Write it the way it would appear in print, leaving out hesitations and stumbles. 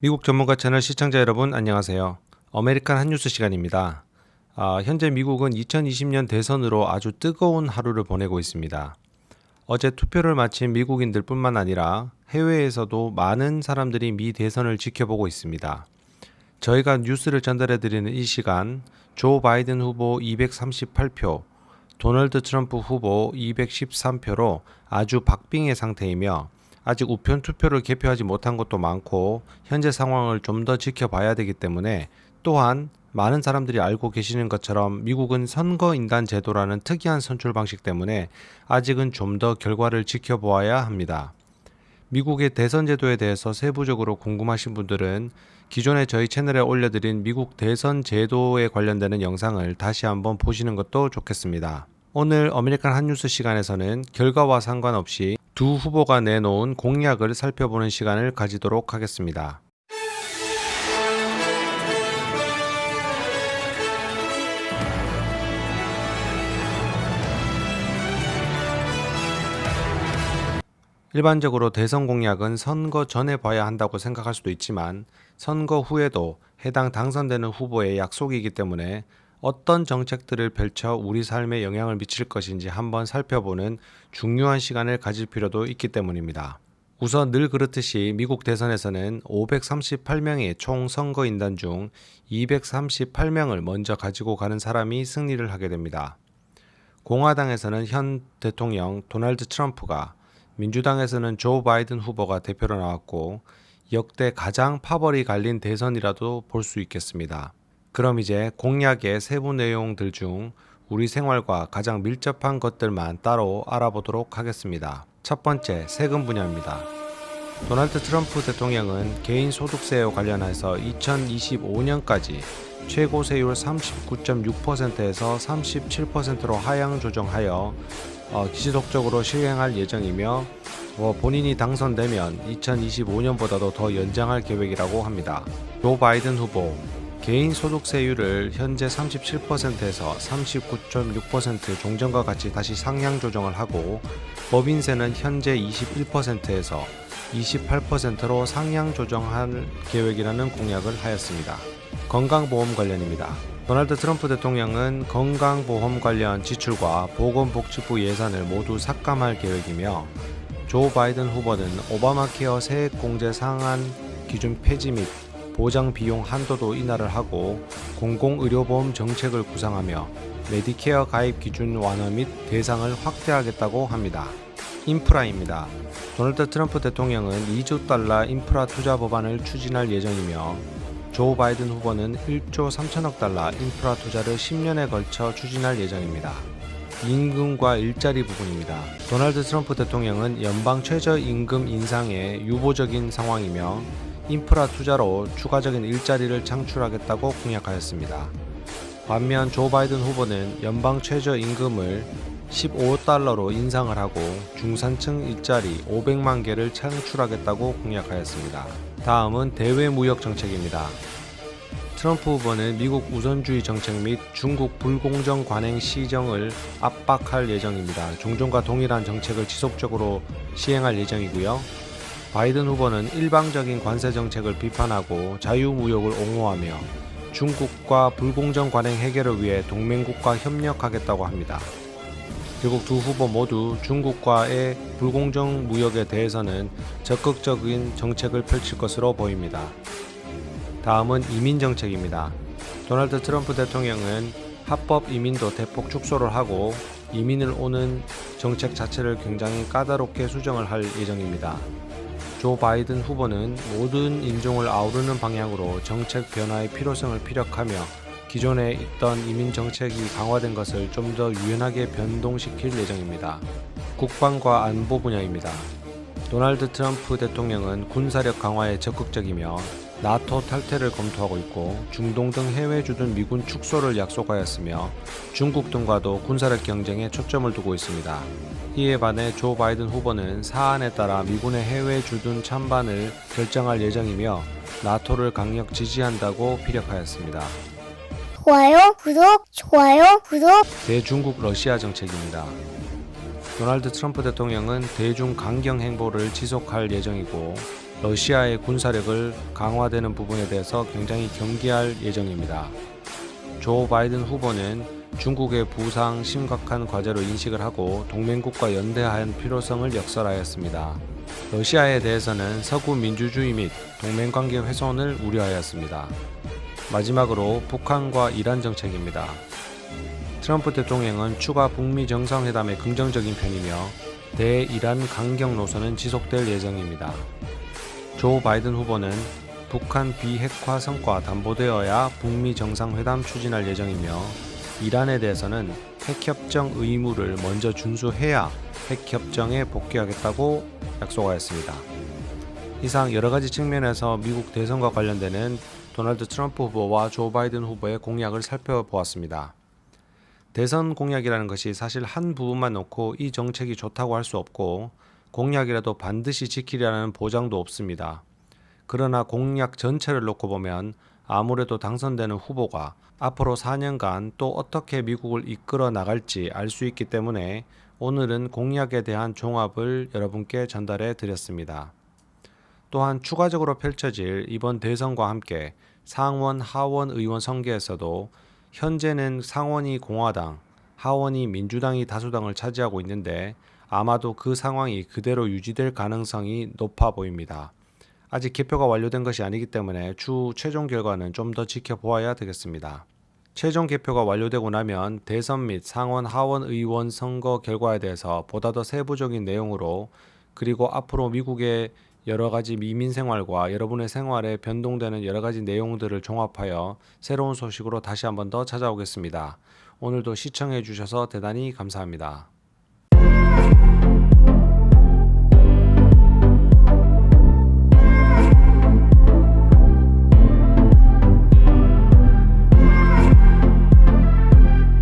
미국 전문가 채널 시청자 여러분 안녕하세요. 아메리칸 핫뉴스 시간입니다. 현재 미국은 2020년 대선으로 아주 뜨거운 하루를 보내고 있습니다. 어제 투표를 마친 미국인들 뿐만 아니라 해외에서도 많은 사람들이 미 대선을 지켜보고 있습니다. 저희가 뉴스를 전달해드리는 이 시간 조 바이든 후보 238표, 도널드 트럼프 후보 213표로 아주 박빙의 상태이며 아직 우편 투표를 개표하지 못한 곳도 많고 현재 상황을 좀 더 지켜봐야 되기 때문에 또한 많은 사람들이 알고 계시는 것처럼 미국은 선거인단 제도라는 특이한 선출 방식 때문에 아직은 좀 더 결과를 지켜보아야 합니다. 미국의 대선 제도에 대해서 세부적으로 궁금하신 분들은 기존에 저희 채널에 올려드린 미국 대선 제도에 관련되는 영상을 다시 한번 보시는 것도 좋겠습니다. 오늘 아메리칸 핫뉴스 시간에서는 결과와 상관없이 두 후보가 내놓은 공약을 살펴보는 시간을 가지도록 하겠습니다. 일반적으로 대선 공약은 선거 전에 봐야 한다고 생각할 수도 있지만 선거 후에도 해당 당선되는 후보의 약속이기 때문에 어떤 정책들을 펼쳐 우리 삶에 영향을 미칠 것인지 한번 살펴보는 중요한 시간을 가질 필요도 있기 때문입니다. 우선 늘 그렇듯이 미국 대선에서는 538명의 총 선거인단 중 238명을 먼저 가지고 가는 사람이 승리를 하게 됩니다. 공화당에서는 현 대통령 도널드 트럼프가, 민주당에서는 조 바이든 후보가 대표로 나왔고 역대 가장 파벌이 갈린 대선이라도 볼 수 있겠습니다. 그럼 이제 공약의 세부 내용들 중 우리 생활과 가장 밀접한 것들만 따로 알아보도록 하겠습니다. 첫 번째, 세금 분야입니다. 도널드 트럼프 대통령은 개인소득세와 관련해서 2025년까지 최고 세율 39.6%에서 37%로 하향 조정하여 지속적으로 실행할 예정이며 본인이 당선되면 2025년보다도 더 연장할 계획이라고 합니다. 조 바이든 후보, 개인 소득세율을 현재 37%에서 39.6% 종전과 같이 다시 상향 조정을 하고 법인세는 현재 21%에서 28%로 상향 조정할 계획이라는 공약을 하였습니다. 건강보험 관련입니다. 도널드 트럼프 대통령은 건강보험 관련 지출과 보건복지부 예산을 모두 삭감할 계획이며 조 바이든 후보는 오바마 케어 세액공제 상한 기준 폐지 및 보장 비용 한도도 인하를 하고 공공의료보험 정책을 구상하며 메디케어 가입 기준 완화 및 대상을 확대하겠다고 합니다. 인프라입니다. 도널드 트럼프 대통령은 2조 달러 인프라 투자 법안을 추진할 예정이며 조 바이든 후보는 1조 3천억 달러 인프라 투자를 10년에 걸쳐 추진할 예정입니다. 임금과 일자리 부분입니다. 도널드 트럼프 대통령은 연방 최저임금 인상에 유보적인 상황이며 인프라 투자로 추가적인 일자리를 창출하겠다고 공약하였습니다. 반면 조 바이든 후보는 연방 최저임금을 15달러로 인상을 하고 중산층 일자리 500만 개를 창출하겠다고 공약하였습니다. 다음은 대외무역 정책입니다. 트럼프 후보는 미국 우선주의 정책 및 중국 불공정 관행 시정을 압박할 예정입니다. 종전과 동일한 정책을 지속적으로 시행할 예정이고요. 바이든 후보는 일방적인 관세 정책을 비판하고 자유무역을 옹호하며 중국과 불공정 관행 해결을 위해 동맹국과 협력하겠다고 합니다. 결국 두 후보 모두 중국과의 불공정 무역에 대해서는 적극적인 정책을 펼칠 것으로 보입니다. 다음은 이민 정책입니다. 도널드 트럼프 대통령은 합법 이민도 대폭 축소를 하고 이민을 오는 정책 자체를 굉장히 까다롭게 수정을 할 예정입니다. 조 바이든 후보는 모든 인종을 아우르는 방향으로 정책 변화의 필요성을 피력하며 기존에 있던 이민 정책이 강화된 것을 좀 더 유연하게 변동시킬 예정입니다. 국방과 안보 분야입니다. 도널드 트럼프 대통령은 군사력 강화에 적극적이며 나토 탈퇴를 검토하고 있고 중동 등 해외 주둔 미군 축소를 약속하였으며 중국 등과도 군사력 경쟁에 초점을 두고 있습니다. 이에 반해 조 바이든 후보는 사안에 따라 미군의 해외 주둔 찬반을 결정할 예정이며 나토를 강력 지지한다고 피력하였습니다. 좋아요, 구독. 대중국 러시아 정책입니다. 도널드 트럼프 대통령은 대중 강경 행보를 지속할 예정이고 러시아의 군사력을 강화되는 부분에 대해서 굉장히 경계할 예정입니다. 조 바이든 후보는 중국의 부상 심각한 과제로 인식을 하고 동맹국과 연대할 필요성을 역설하였습니다. 러시아에 대해서는 서구 민주주의 및 동맹관계 훼손을 우려하였습니다. 마지막으로 북한과 이란 정책입니다. 트럼프 대통령은 추가 북미 정상회담에 긍정적인 편이며 대이란 강경 노선은 지속될 예정입니다. 조 바이든 후보는 북한 비핵화 성과 담보되어야 북미 정상회담 추진할 예정이며 이란에 대해서는 핵협정 의무를 먼저 준수해야 핵협정에 복귀하겠다고 약속하였습니다. 이상 여러가지 측면에서 미국 대선과 관련되는 도널드 트럼프 후보와 조 바이든 후보의 공약을 살펴보았습니다. 대선 공약이라는 것이 사실 한 부분만 놓고 이 정책이 좋다고 할 수 없고 공약이라도 반드시 지키리라는 보장도 없습니다. 그러나 공약 전체를 놓고 보면 아무래도 당선되는 후보가 앞으로 4년간 또 어떻게 미국을 이끌어 나갈지 알 수 있기 때문에 오늘은 공약에 대한 종합을 여러분께 전달해 드렸습니다. 또한 추가적으로 펼쳐질 이번 대선과 함께 상원, 하원 의원 선거에서도 현재는 상원이 공화당, 하원이 민주당이 다수당을 차지하고 있는데 아마도 그 상황이 그대로 유지될 가능성이 높아 보입니다. 아직 개표가 완료된 것이 아니기 때문에 추후 최종 결과는 좀 더 지켜보아야 되겠습니다. 최종 개표가 완료되고 나면 대선 및 상원, 하원 의원 선거 결과에 대해서 보다 더 세부적인 내용으로 그리고 앞으로 미국의 여러 가지 미민 생활과 여러분의 생활에 변동되는 여러 가지 내용들을 종합하여 새로운 소식으로 다시 한번 더 찾아오겠습니다. 오늘도 시청해 주셔서 대단히 감사합니다.